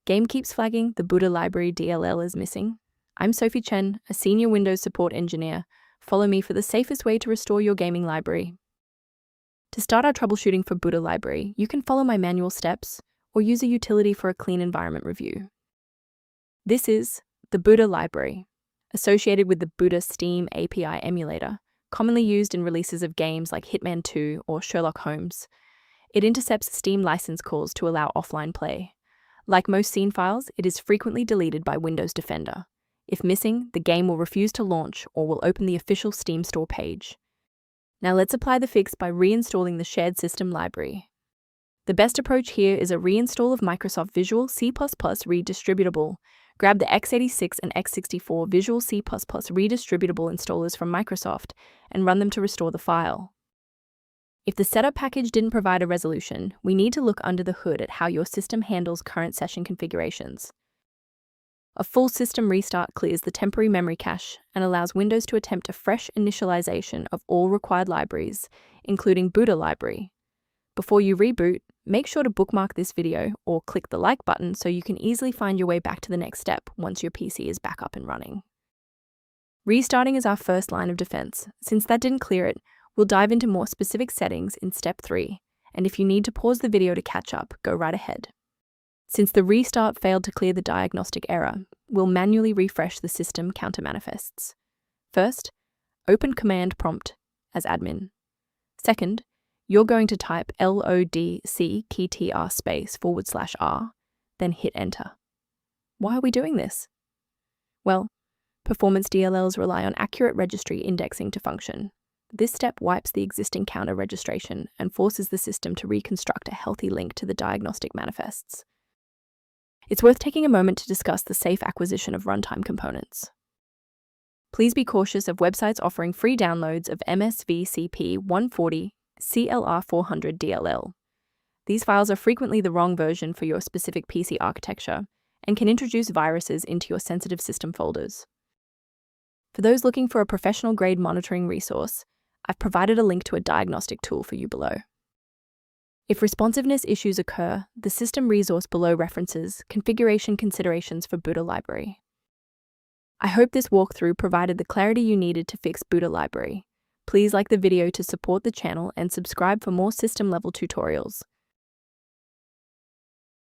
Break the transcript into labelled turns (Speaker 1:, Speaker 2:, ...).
Speaker 1: Game keeps flagging the Buddha library DLL is missing. I'm Sophie Chen, a senior Windows support engineer. Follow me for the safest way to restore your gaming library. To start our troubleshooting for Buddha library, you can follow my manual steps or use a utility for a clean environment review. This is the Buddha library, associated with the Buddha Steam API emulator, commonly used in releases of games like Hitman 2 or Sherlock Holmes. It intercepts Steam license calls to allow offline play. Like most scene files, it is frequently deleted by Windows Defender. If missing, the game will refuse to launch or will open the official Steam store page. Now let's apply the fix by reinstalling the shared system library. The best approach here is a reinstall of Microsoft Visual C++ Redistributable. Grab the x86 and x64 Visual C++ Redistributable installers from Microsoft and run them to restore the file. If the setup package didn't provide a resolution, we need to look under the hood at how your system handles current session configurations. A full system restart clears the temporary memory cache and allows Windows to attempt a fresh initialization of all required libraries, including Buddha library. Before you reboot, make sure to bookmark this video or click the like button so you can easily find your way back to the next step once your PC is back up and running. Restarting is our first line of defense. Since that didn't clear it, we'll dive into more specific settings in step 3, and if you need to pause the video to catch up, go right ahead. Since the restart failed to clear the diagnostic error, we'll manually refresh the system counter manifests. First, open command prompt as admin. Second, you're going to type lodc_r, then hit enter. Why are we doing this? Well, performance DLLs rely on accurate registry indexing to function. This step wipes the existing counter registration and forces the system to reconstruct a healthy link to the diagnostic manifests. It's worth taking a moment to discuss the safe acquisition of runtime components. Please be cautious of websites offering free downloads of MSVCP 140 CLR 400 DLL. These files are frequently the wrong version for your specific PC architecture and can introduce viruses into your sensitive system folders. For those looking for a professional-grade monitoring resource, I've provided a link to a diagnostic tool for you below. If responsiveness issues occur, the system resource below references configuration considerations for Buddha library. I hope this walkthrough provided the clarity you needed to fix Buddha library. Please like the video to support the channel and subscribe for more system-level tutorials.